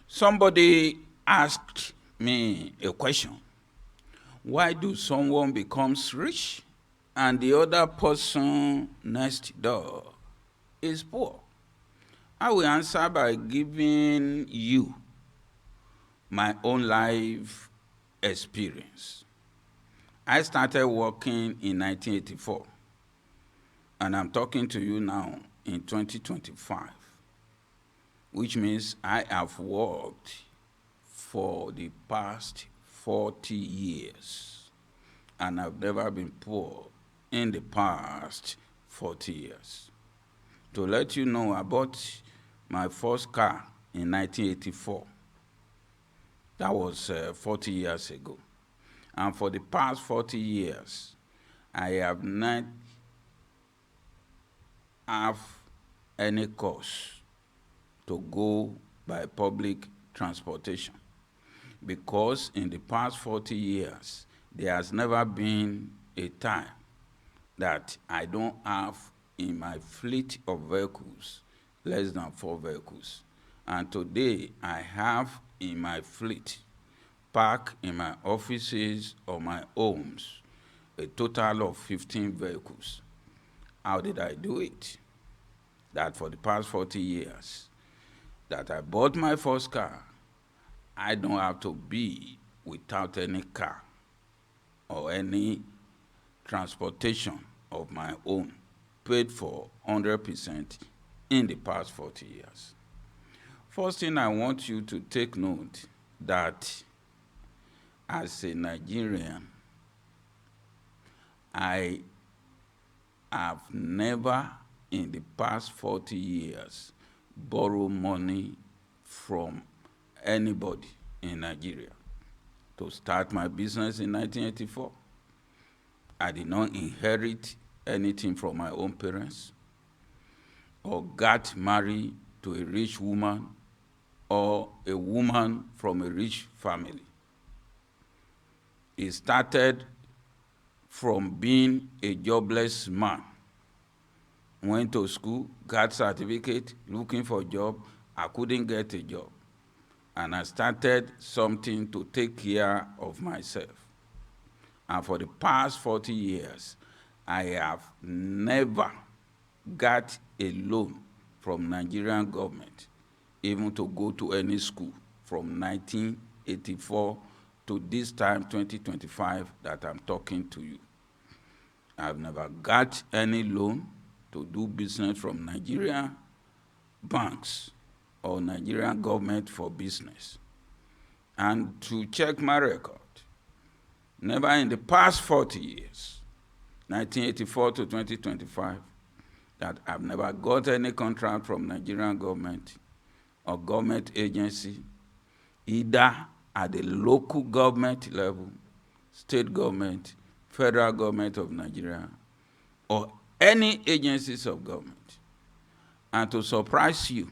Somebody asked me a question. Why do someone becomes rich and the other person next door is poor? I will answer by giving you my own life experience. I started working in 1984, and I'm talking to you now in 2025, which means I have worked for the past 40 years, and I've never been poor in the past 40 years. To let you know, I bought my first car in 1984. That was 40 years ago. And for the past 40 years, I have not have any cost to go by public transportation, because in the past 40 years, there has never been a time that I don't have in my fleet of vehicles less than 4 vehicles. And today, I have in my fleet, parked in my offices or my homes, a total of 15 vehicles. How did I do it? That for the past 40 years that I bought my first car, I don't have to be without any car or any transportation of my own, paid for 100% in the past 40 years. First thing I want you to take note that as a Nigerian, I have never in the past 40 years borrowed money from anybody in Nigeria. To start my business in 1984, I did not inherit anything from my own parents or got married to a rich woman or a woman from a rich family. It started from being a jobless man. Went to school, got certificate, looking for a job. I couldn't get a job. And I started something to take care of myself. And for the past 40 years, I have never got a loan from Nigerian government, even to go to any school from 1984 to this time, 2025, that I'm talking to you. I've never got any loan to do business from Nigerian banks or Nigerian government for business. And to check my record, never in the past 40 years, 1984 to 2025, that I've never got any contract from Nigerian government or government agency, either at the local government level, state government, federal government of Nigeria, or any agencies of government. And to surprise you,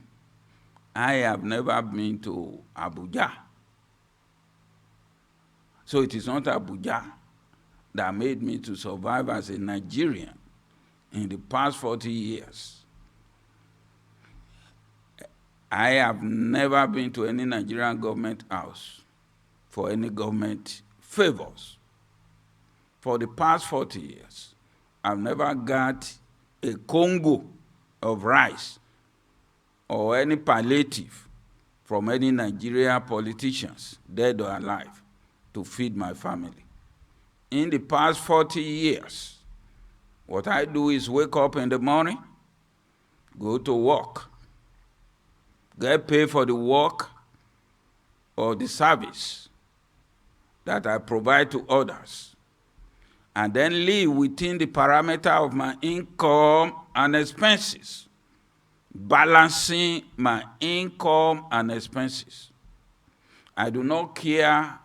I have never been to Abuja. So it is not Abuja that made me to survive as a Nigerian in the past 40 years. I have never been to any Nigerian government house for any government favors. For the past 40 years, I've never got a Congo of rice or any palliative from any Nigerian politicians, dead or alive, to feed my family. In the past 40 years, what I do is wake up in the morning, go to work, get paid for the work or the service that I provide to others, and then live within the parameter of my income and expenses, balancing my income and expenses. I do not care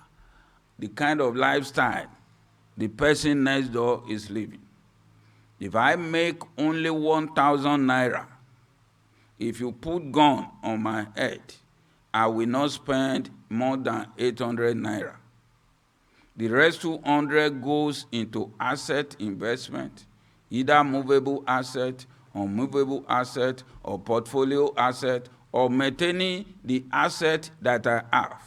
the kind of lifestyle the person next door is living. If I make only 1,000 naira, if you put gun on my head, I will not spend more than 800 naira. The rest 200 goes into asset investment, either movable asset, unmovable asset, or portfolio asset, of maintaining the asset that I have.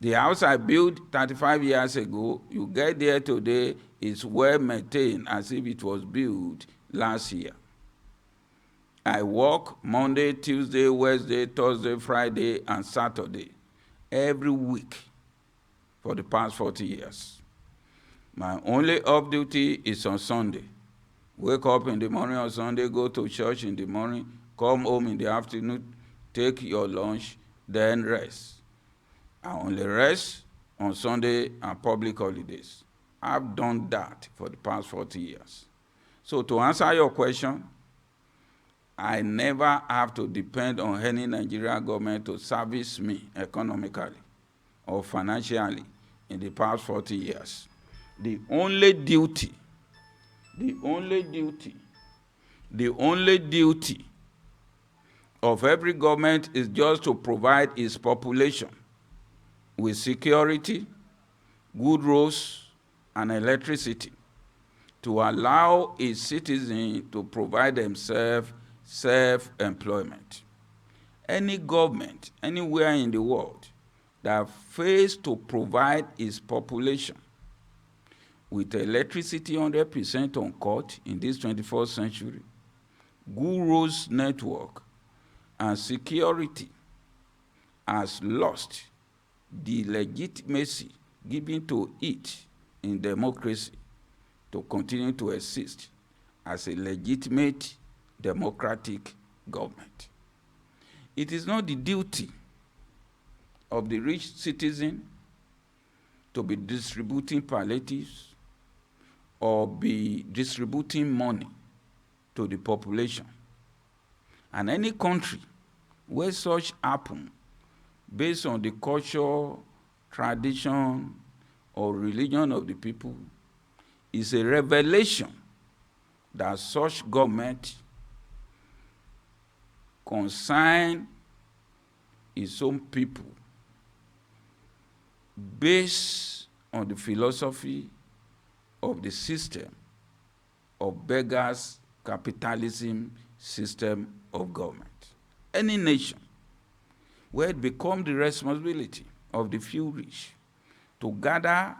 The house I built 35 years ago, you get there today, is well maintained as if it was built last year. I work Monday, Tuesday, Wednesday, Thursday, Friday, and Saturday every week for the past 40 years. My only off duty is on Sunday. Wake up in the morning on Sunday, go to church in the morning, come home in the afternoon, take your lunch, then rest. I only rest on Sunday and public holidays. I've done that for the past 40 years. So to answer your question, I never have to depend on any Nigerian government to service me economically or financially in the past 40 years. The only duty of every government is just to provide its population with security, good roads, and electricity, to allow its citizens to provide themselves self-employment. Any government anywhere in the world that fails to provide its population with electricity 100% uncut in this 21st century, good roads network, and security has lost the legitimacy given to it in democracy to continue to exist as a legitimate democratic government. It is not the duty of the rich citizen to be distributing palliatives or be distributing money to the population. And any country where such happen, based on the culture, tradition, or religion of the people, is a revelation that such government consign its own people based on the philosophy of the system of beggars capitalism system of government. Any nation where it becomes the responsibility of the few rich to gather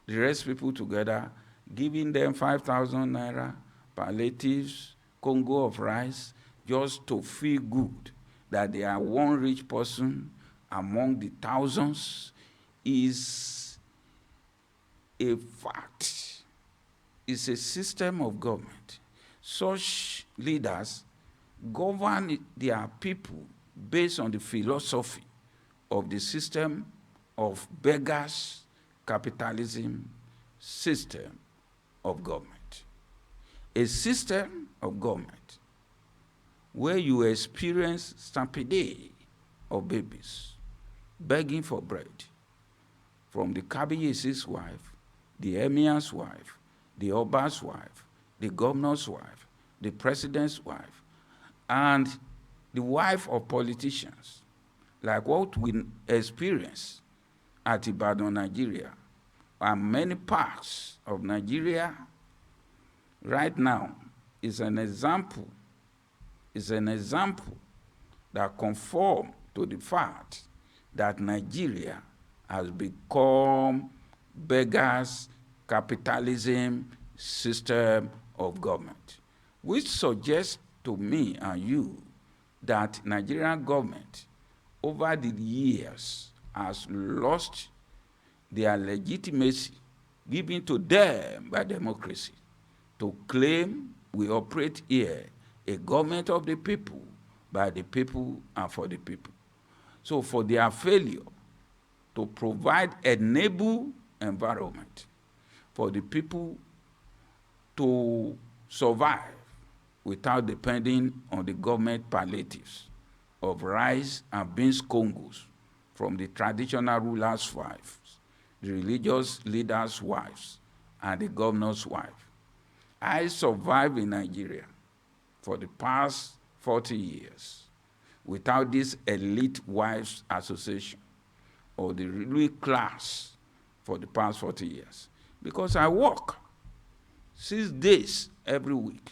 the rest people together, giving them 5,000 naira, palliatives, Congo of rice, just to feel good that they are one rich person among the thousands, is a fact. It's a system of government. Such leaders govern their people based on the philosophy of the system of beggars capitalism system of government. A system of government where you experience stampede of babies begging for bread from the Kabiyesi's wife, the Emir's wife, the Oba's wife, the governor's wife, the president's wife, and the wife of politicians, like what we experience at Ibadan, Nigeria, and many parts of Nigeria right now, is an example that conforms to the fact that Nigeria has become beggars capitalism system of government, which suggests to me and you that Nigerian government over the years has lost their legitimacy given to them by democracy to claim we operate here a government of the people, by the people, and for the people. So for their failure to provide enable environment for the people to survive without depending on the government palliatives of rice and beans congos from the traditional rulers' wives, the religious leaders' wives, and the governor's wife. I survived in Nigeria for the past 40 years without this elite wives association or the ruling class for the past 40 years because I work 6 days every week.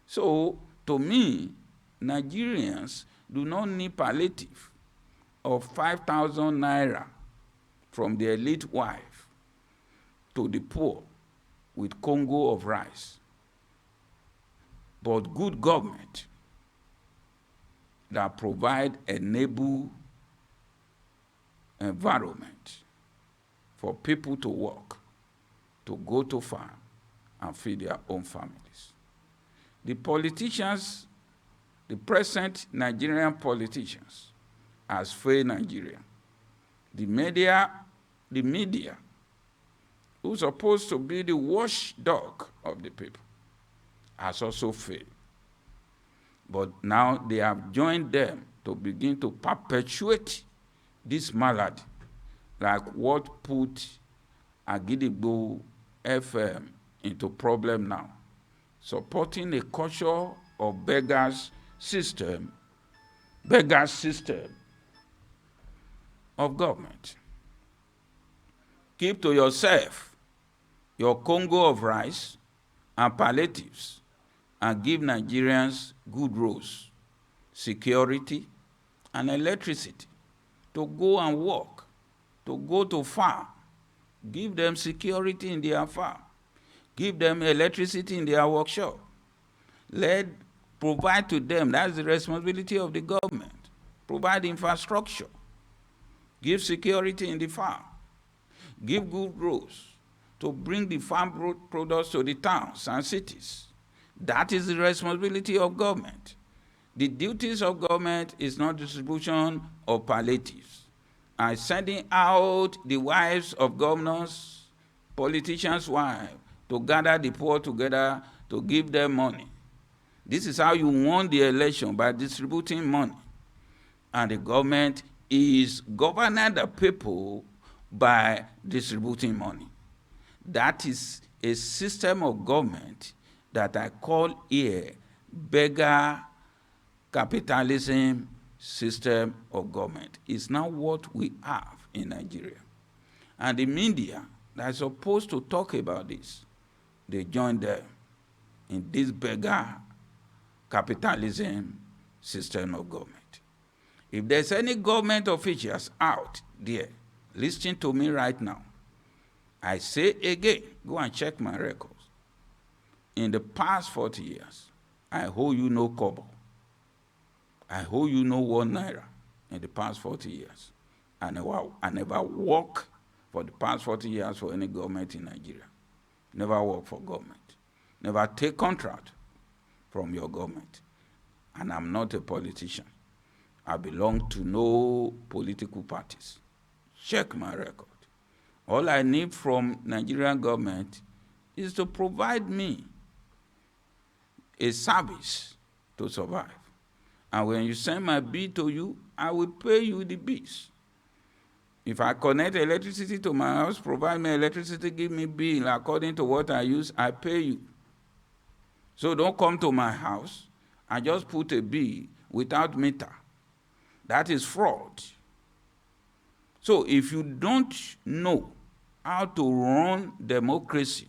So to me, Nigerians do not need palliative of 5,000 naira from the elite wife to the poor with Congo of rice, but good government that provide enable environment for people to work, to go to farm and feed their own families. The politicians, the present Nigerian politicians, has failed Nigeria. The media, who's supposed to be the watchdog of the people, has also failed. But now they have joined them to begin to perpetuate this malady, like what put Agidigbo FM into problem now, supporting a culture of beggars system of government. Keep to yourself your Congo of rice and palliatives and give Nigerians good roads, security, and electricity to go and work, to go to farm. Give them security in their farm. Give them electricity in their workshop. Provide to them, that's the responsibility of the government. Provide infrastructure. Give security in the farm. Give good roads to bring the farm products to the towns and cities. That is the responsibility of government. The duties of government is not distribution of palliatives and sending out the wives of governors, politicians' wives, to gather the poor together to give them money. This is how you won the election, by distributing money. And the government is governing the people by distributing money. That is a system of government that I call here beggar capitalism system of government. It's now what we have in Nigeria. And the media that is supposed to talk about this, they join them in this beggar capitalism system of government. If there's any government officials out there listening to me right now, I say again, go and check my records. In the past 40 years, I owe you no kobo. I owe you no 1 naira in the past 40 years. I never worked for the past 40 years for any government in Nigeria. Never worked for government. Never take contract from your government. And I'm not a politician. I belong to no political parties. Check my record. All I need from Nigerian government is to provide me a service to survive. And when you send my bill to you, I will pay you the bills. If I connect electricity to my house, provide me electricity, give me bill according to what I use, I pay you. So don't come to my house and just put a bill without meter. That is fraud. So if you don't know how to run democracy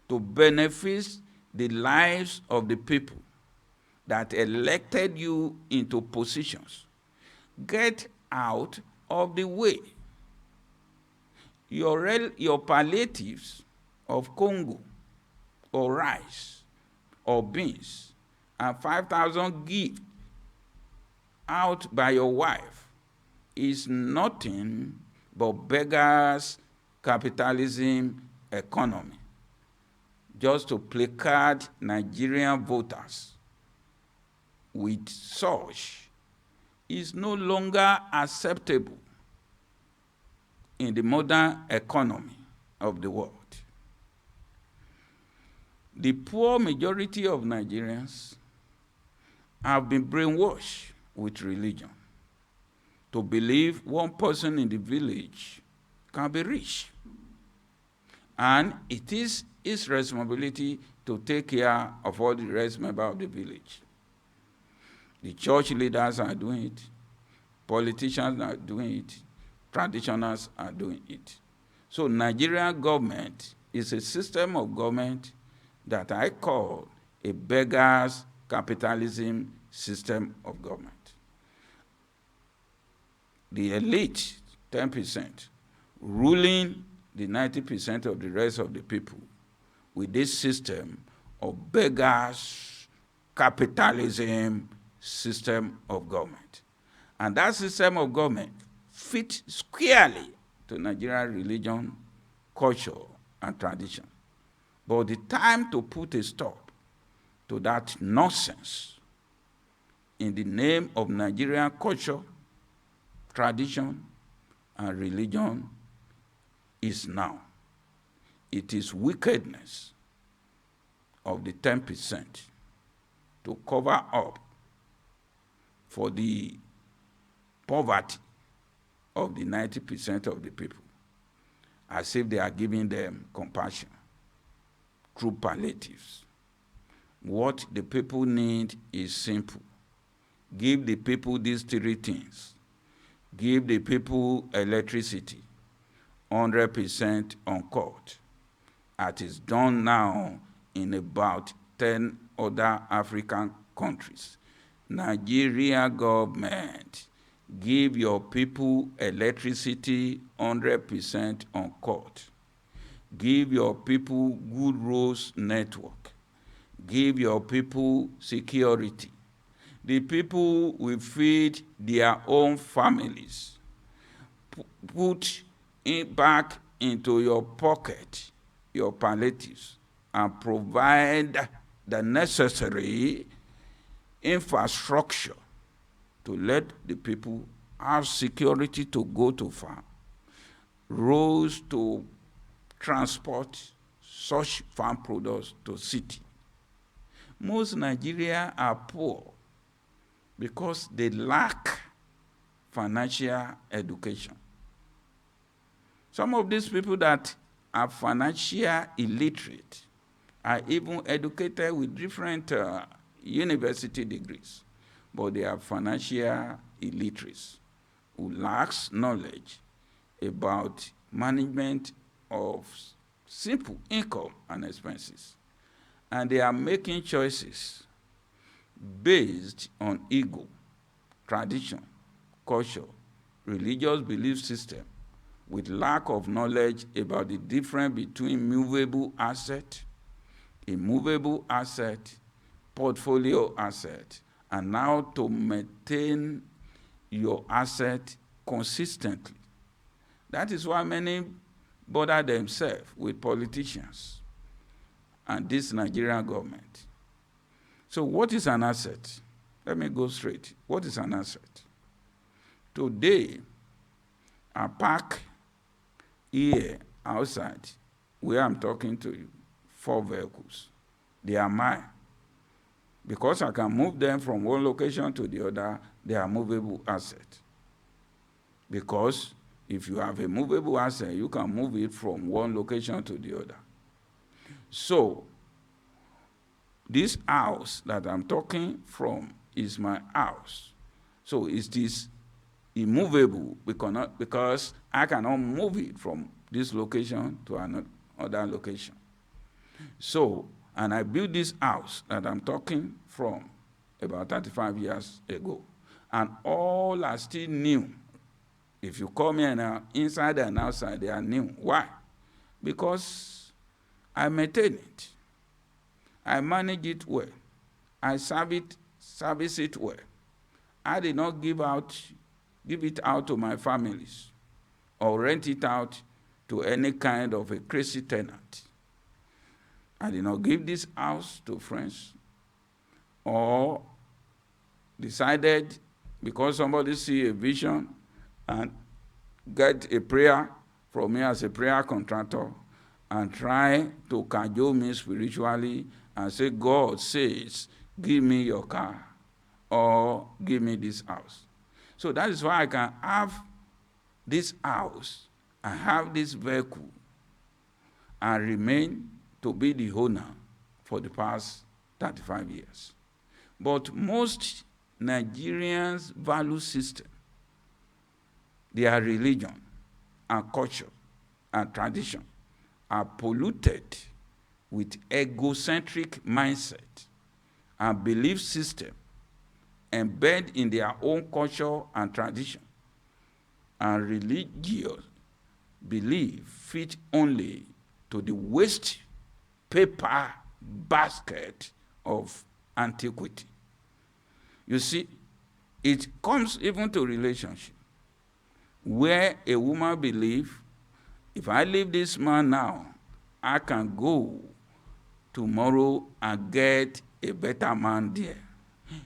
to benefit the lives of the people that elected you into positions, get out of the way. Your palliatives of Congo or rice or beans and 5,000 gift out by your wife is nothing but beggars capitalism economy, just to placard Nigerian voters with such is no longer acceptable in the modern economy of the world. The poor majority of Nigerians have been brainwashed with religion to believe one person in the village can be rich. And it is his responsibility to take care of all the rest members of the village. The church leaders are doing it, politicians are doing it, traditionals are doing it. So Nigerian government is a system of government that I call a beggars capitalism system of government. The elite, 10%, ruling the 90% of the rest of the people with this system of beggars, capitalism, system of government. And that system of government fits squarely to Nigerian religion, culture, and tradition. But the time to put a stop to that nonsense in the name of Nigerian culture, tradition, and religion is now. It is wickedness of the 10% to cover up for the poverty of the 90% of the people, as if they are giving them compassion through palliatives. What the people need is simple. Give the people these three things. Give the people electricity, 100% uncut, as is done now in about 10 other African countries. Nigeria government, give your people electricity 100% uncut. Give your people good roads network. Give your people security. The people will feed their own families. Put it back into your pocket, your palliatives, and provide the necessary infrastructure to let the people have security to go to farm, roads to transport such farm products to city. Most Nigerians are poor because they lack financial education. Some of these people that are financial illiterate are even educated with different university degrees, but they are financial illiterates who lacks knowledge about management of simple income and expenses. And they are making choices based on ego, tradition, culture, religious belief system, with lack of knowledge about the difference between movable asset, immovable asset, portfolio asset, and how to maintain your asset consistently. That is why many bother themselves with politicians and this Nigerian government. So what is an asset? Let me go straight. What is an asset? Today, I park here outside where I'm talking to you, 4 vehicles. They are mine. Because I can move them from one location to the other, they are movable assets. Because if you have a movable asset, you can move it from one location to the other. So, this house that I'm talking from is my house. So it is immovable because I cannot move it from this location to another location. So, and I built this house that I'm talking from about 35 years ago. And all are still new. If you come here now, inside and outside, they are new. Why? Because I maintain it. I manage it well. I service it well. I did not give it out to my families or rent it out to any kind of a crazy tenant. I did not give this house to friends or decided because somebody see a vision and get a prayer from me as a prayer contractor and try to cajole me spiritually and say, God says, give me your car or give me this house. So that is why I can have this house and have this vehicle and remain to be the owner for the past 35 years. But most Nigerians' value system, their religion and culture and tradition are polluted with egocentric mindset and belief system embed in their own culture and tradition, and religious belief fit only to the waste paper basket of antiquity. You see, it comes even to relationship, where a woman believes, if I leave this man now, I can go tomorrow and get a better man there.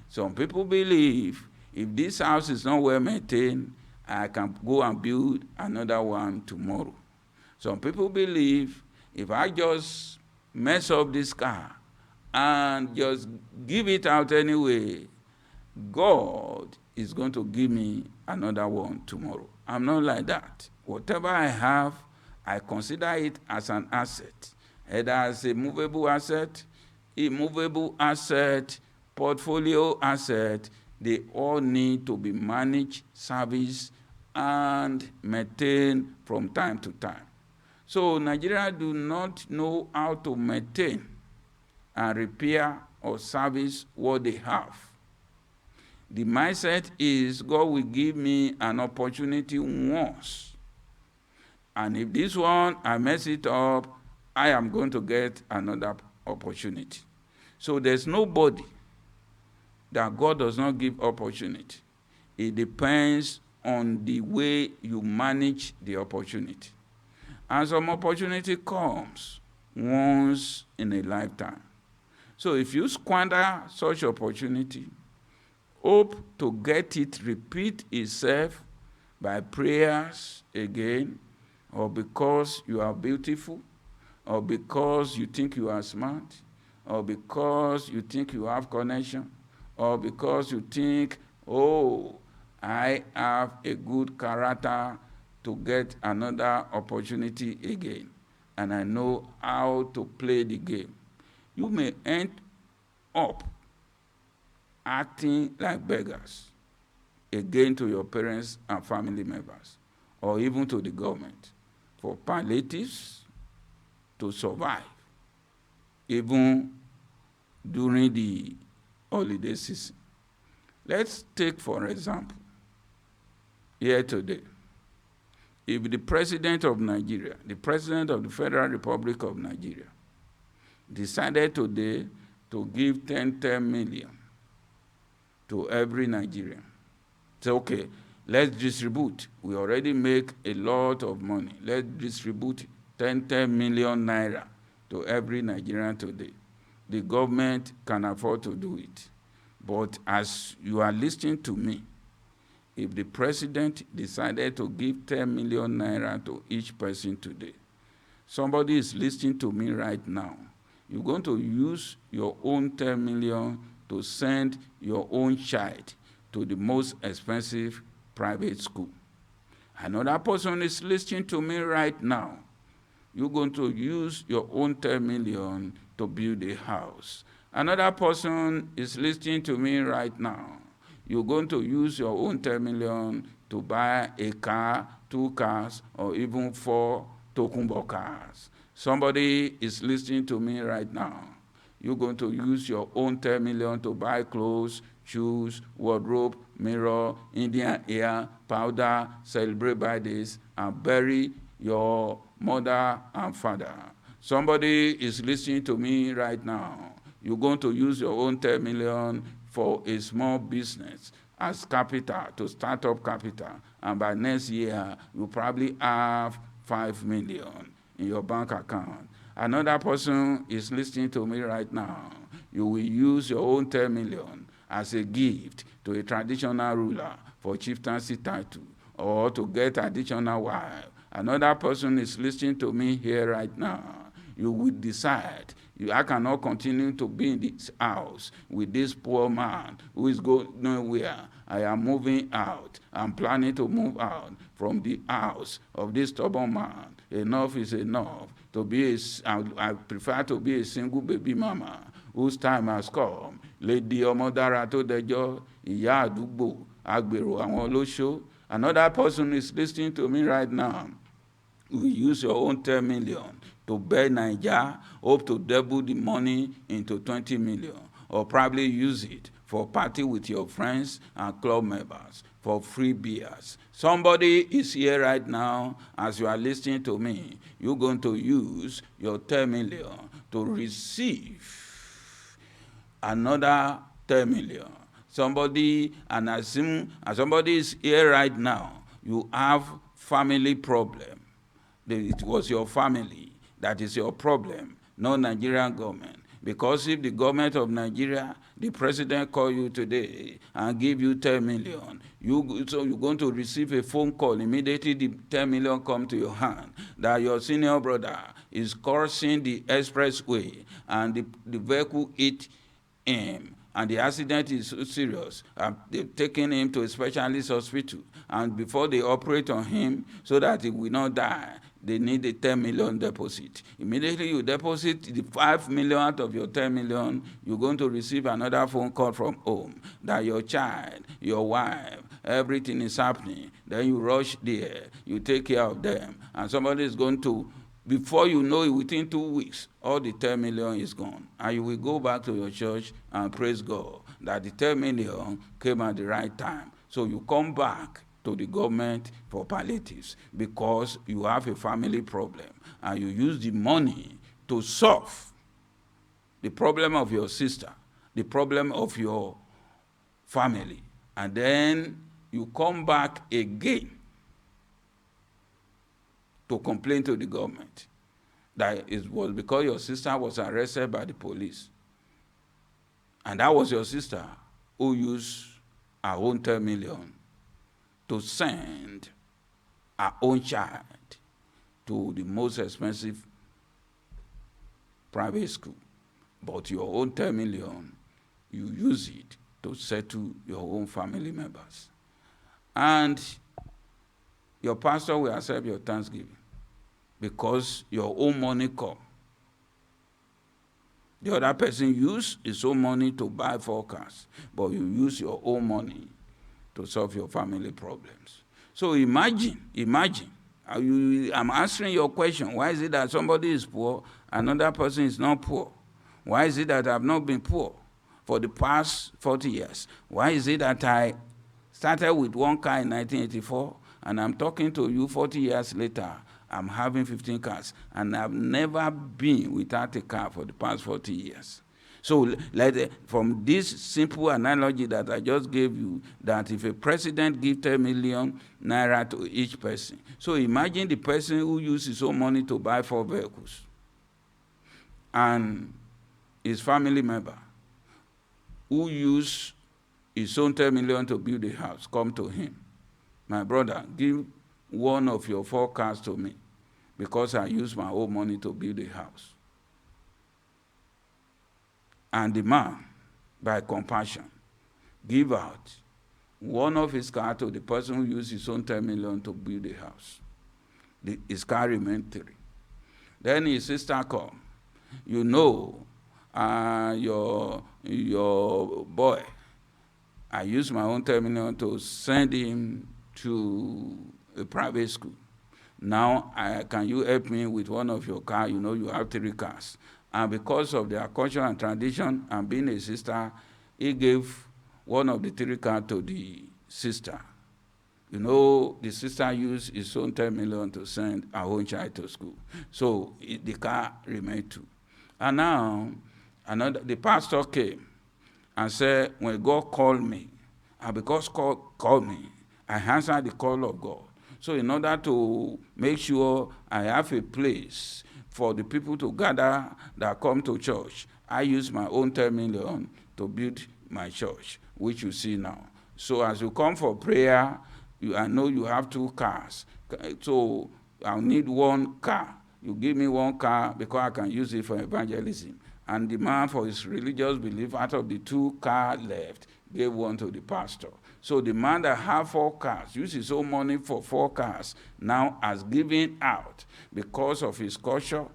Some people believe, if this house is not well maintained, I can go and build another one tomorrow. Some people believe, if I just mess up this car and just give it out anyway, God is going to give me another one tomorrow. I'm not like that. Whatever I have, I consider it as an asset, either as a movable asset, immovable asset, portfolio asset. They all need to be managed, serviced, and maintained from time to time. So Nigerians do not know how to maintain and repair or service what they have. The mindset is, God will give me an opportunity once, and if this one I mess it up, I am going to get another opportunity. So there's nobody that God does not give opportunity. It depends on the way you manage the opportunity. And some opportunity comes once in a lifetime. So if you squander such opportunity, hope to get it repeat itself by prayers again, or because you are beautiful, or because you think you are smart, or because you think you have connection, or because you think, oh, I have a good character to get another opportunity again, and I know how to play the game. You may end up acting like beggars again to your parents and family members, or even to the government, for palliatives to survive, even during the holiday season. Let's take, for example, here today, if the president of Nigeria, the president of the Federal Republic of Nigeria, decided today to give 10 million to every Nigerian, say, okay, let's distribute. We already make a lot of money. Let's distribute 10 million naira to every Nigerian today. The government can afford to do it. But as you are listening to me, if the president decided to give 10 million naira to each person today, somebody is listening to me right now, you're going to use your own 10 million to send your own child to the most expensive private school. Another person is listening to me right now. You're going to use your own 10 million to build a house. Another person is listening to me right now. You're going to use your own 10 million to buy a car, 2 cars, or even 4 Tokumbo cars. Somebody is listening to me right now. You're going to use your own 10 million to buy clothes, shoes, wardrobe, mirror, Indian hair, powder, celebrate birthdays, and bury your mother and father. Somebody is listening to me right now. You're going to use your own 10 million for a small business as capital, to start up capital. And by next year, you probably have 5 million in your bank account. Another person is listening to me right now. You will use your own 10 million as a gift to a traditional ruler for chieftaincy title, or to get additional wife. Another person is listening to me here right now. You will decide, I cannot continue to be in this house with this poor man who is going nowhere. I am moving out. I'm planning to move out from the house of this stubborn man. Enough is enough. I prefer to be a single baby mama whose time has come. Lady Omodara to Dejo, Ìyá àdúgbò, Agbèrò àwọn olóṣó. Another person is listening to me right now. You use your own 10 million to buy Nigeria, hope to double the money into 20 million, or probably use it for party with your friends and club members, for free beers. Somebody is here right now, as you are listening to me, you're going to use your 10 million to receive another 10 million. Somebody, and assume, and somebody is here right now, you have family problem. It was your family that is your problem, not Nigerian government. Because if the government of Nigeria, the president call you today and give you 10 million, so you're going to receive a phone call immediately the 10 million come to your hand, that your senior brother is crossing the expressway and the vehicle hit him, and the accident is so serious. They've taken him to a specialist hospital, and before they operate on him so that he will not die, they need a 10 million deposit. Immediately you deposit the 5 million out of your 10 million, you're going to receive another phone call from home that your child, your wife, everything is happening. Then you rush there, you take care of them, and somebody is going to, before you know it, within 2 weeks, all the 10 million is gone. And you will go back to your church and praise God that the 10 million came at the right time. So you come back to the government for palliatives because you have a family problem and you use the money to solve the problem of your sister, the problem of your family. And then you come back again to complain to the government that it was because your sister was arrested by the police. And that was your sister who used her own 10 million to send her own child to the most expensive private school. But your own 10 million, you use it to settle your own family members. And your pastor will accept your thanksgiving because your own money come. The other person used his own money to buy 4 cars, but you use your own money to solve your family problems. So imagine, I'm answering your question. Why is it that somebody is poor, another person is not poor? Why is it that I've not been poor for the past 40 years? Why is it that I started with 1 car in 1984, and I'm talking to you 40 years later, I'm having 15 cars, and I've never been without a car for the past 40 years. So from this simple analogy that I just gave you, that if a president gives 10 million naira to each person, so imagine the person who uses his own money to buy 4 vehicles, and his family member who used his own 10 million to build a house come to him. My brother, give one of your 4 cars to me because I used my own money to build a house. And the man, by compassion, give out one of his cars to the person who used his own 10 million to build a house. His car remained 3. Then his sister come. You know, your boy, I used my own 10 million to send him to a private school. Now, can you help me with one of your cars? You know, you have 3 cars. And because of their culture and tradition and being a sister, he gave one of the 3 cars to the sister. You know, the sister used his own 10 million to send her own child to school. So the car remained 2. And now, the pastor came and said, when God called me, and because God called me, I answered the call of God. So in order to make sure I have a place for the people to gather that come to church, I use my own 10 million to build my church, which you see now. So as you come for prayer, I know you have 2 cars. So I'll need 1 car. You give me 1 car because I can use it for evangelism. And the man, for his religious belief, out of the 2 cars left, gave 1 to the pastor. So the man that had 4 cars, used his own money for 4 cars, now has given out because of his culture,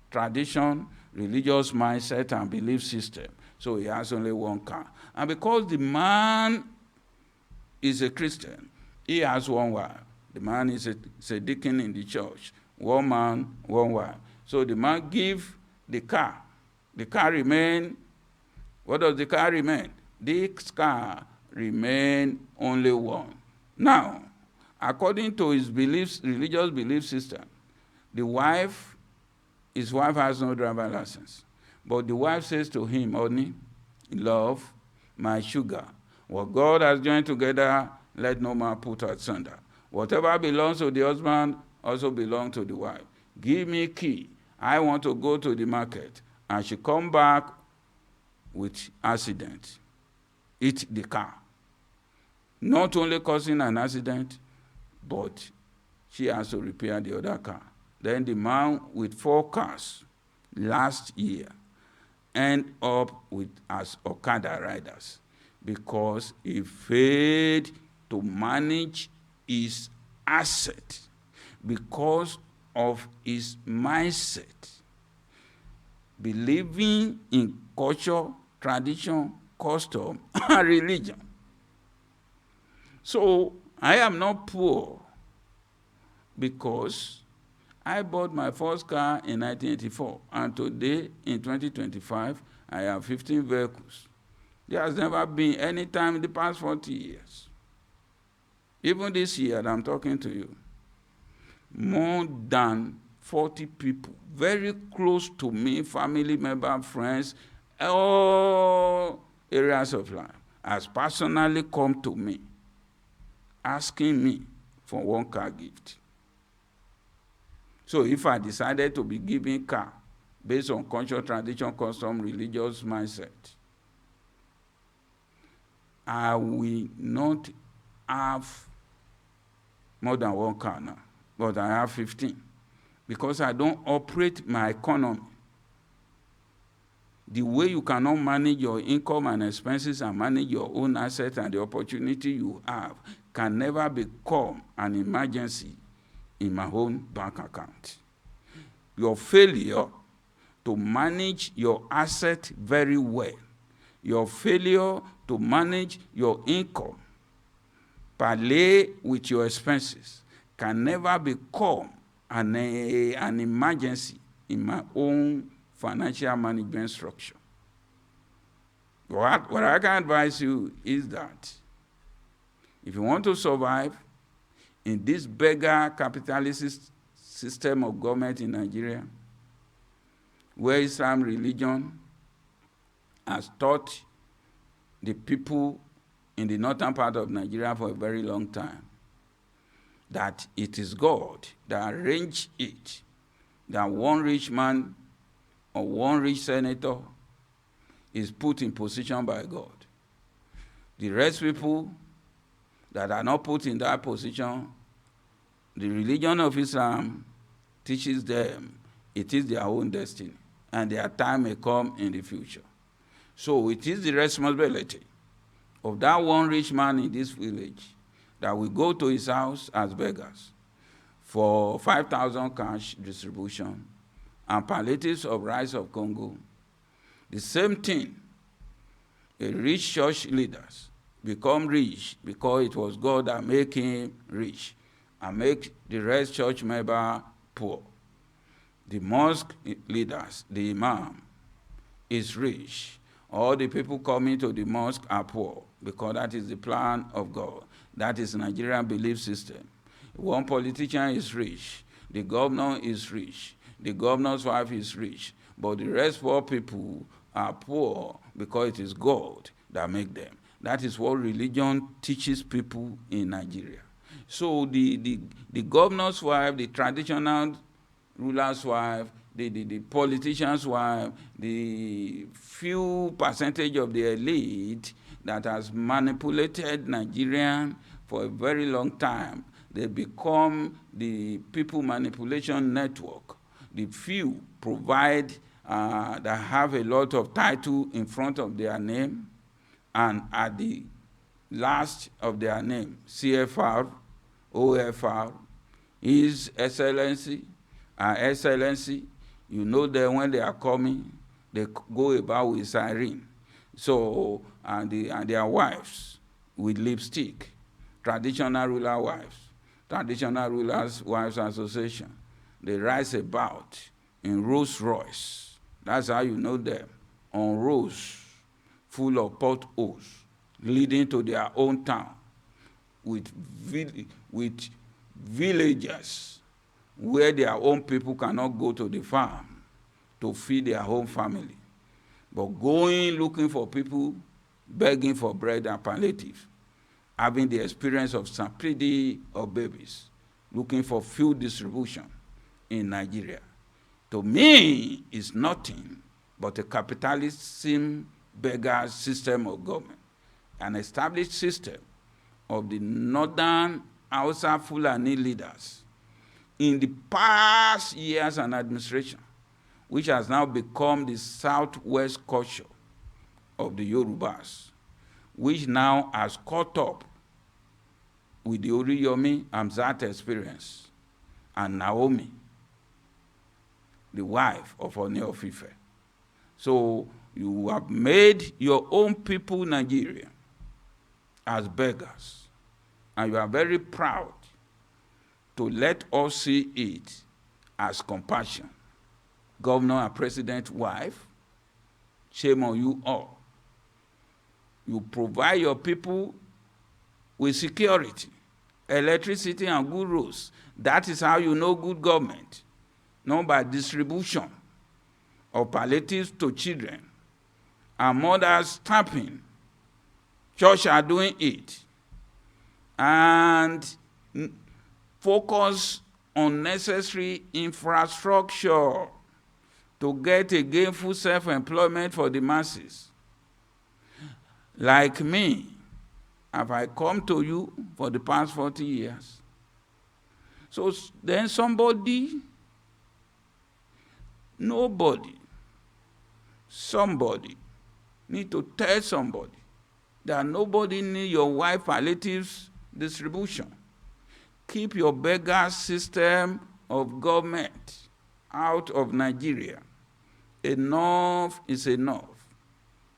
tradition, religious mindset, and belief system. So he has only 1 car. And because the man is a Christian, he has 1 wife. The man is a deacon in the church. 1 man, 1 wife. So the man give the car. The car remain. What does the car remain? this car remained only one. Now, according to his beliefs, religious belief system, his wife has no driver license. But the wife says to him, honey, love, my sugar, what God has joined together, let no man put asunder. Whatever belongs to the husband also belongs to the wife. Give me key. I want to go to the market. And she come back with accident. Hit the car. Not only causing an accident, but she has to repair the other car. Then the man with 4 cars last year end up as Okada riders because he failed to manage his asset because of his mindset, believing in culture, tradition, custom, and religion. So I am not poor because I bought my first car in 1984, and today, in 2025, I have 15 vehicles. There has never been any time in the past 40 years. Even this year that I'm talking to you, more than 40 people, very close to me, family members, friends, all areas of life, has personally come to me, asking me for one car gift. So if I decided to be giving car based on culture, tradition, custom, religious mindset, I will not have more than one car now, but I have 15 because I don't operate my economy. The way you cannot manage your income and expenses and manage your own assets and the opportunity you have can never become an emergency in my own bank account. Your failure to manage your asset very well, your failure to manage your income, parlay with your expenses, can never become an emergency in my own financial management structure. What I can advise you is that if you want to survive in this beggar capitalist system of government in Nigeria, where Islam religion has taught the people in the northern part of Nigeria for a very long time that it is God that arranged it, that one rich man or one rich senator is put in position by God. The rest people that are not put in that position, the religion of Islam teaches them it is their own destiny and their time may come in the future. So it is the responsibility of that one rich man in this village that we go to his house as beggars for 5,000 cash distribution and palliatives of rice of Congo. The same thing, a rich church leaders become rich because it was God that made him rich and make the rest church member poor. The mosque leaders, the imam, is rich. All the people coming to the mosque are poor because that is the plan of God. That is Nigerian belief system. One politician is rich. The governor is rich. The governor's wife is rich. But the rest poor people are poor because it is God that make them. That is what religion teaches people in Nigeria. So the governor's wife, the traditional ruler's wife, the politician's wife, the few percentage of the elite that has manipulated Nigerian for a very long time, they become the people manipulation network. The few provide that have a lot of title in front of their name, and at the last of their name, CFR, OFR, His Excellency, Excellency, you know that when they are coming, they go about with siren. So, and their wives with lipstick, traditional ruler wives, traditional rulers wives association. They rise about in Rolls Royce. That's how you know them, on Rolls full of potholes leading to their own town, with villagers where their own people cannot go to the farm to feed their own family, but going looking for people, begging for bread and palliative, having the experience of stampede of babies, looking for food distribution in Nigeria. To me, is nothing but a capitalism beggar system of government, an established system of the northern Hausa Fulani leaders in the past years and administration, which has now become the southwest culture of the Yorubas, which now has caught up with the Oriyomi Hamzat experience and Naomi, the wife of Ooni of Ife. So you have made your own people Nigerian as beggars, and you are very proud to let us see it as compassion. Governor and president's wife, shame on you all. You provide your people with security, electricity, and good roads. That is how you know good government, not by distribution of palliatives to children and mothers stamping. Church are doing it. And focus on necessary infrastructure to get a gainful self-employment for the masses. Like me, have I come to you for the past 40 years? So then somebody need to tell somebody that nobody need your wife palliatives distribution. Keep your beggar system of government out of Nigeria. Enough is enough.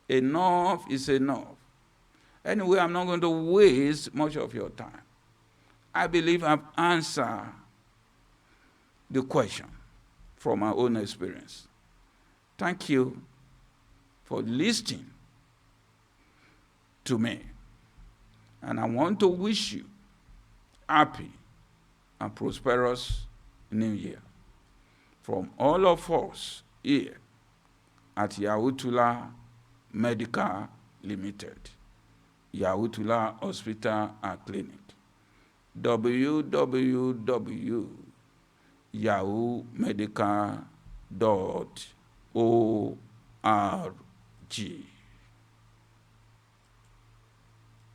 Enough is enough. Anyway, I'm not going to waste much of your time. I believe I've answered the question from my own experience. Thank you for listening to me. And I want to wish you happy and prosperous New Year from all of us here at Yahutula Medical Limited, Yahutula Hospital and Clinic. www.yahumedical.org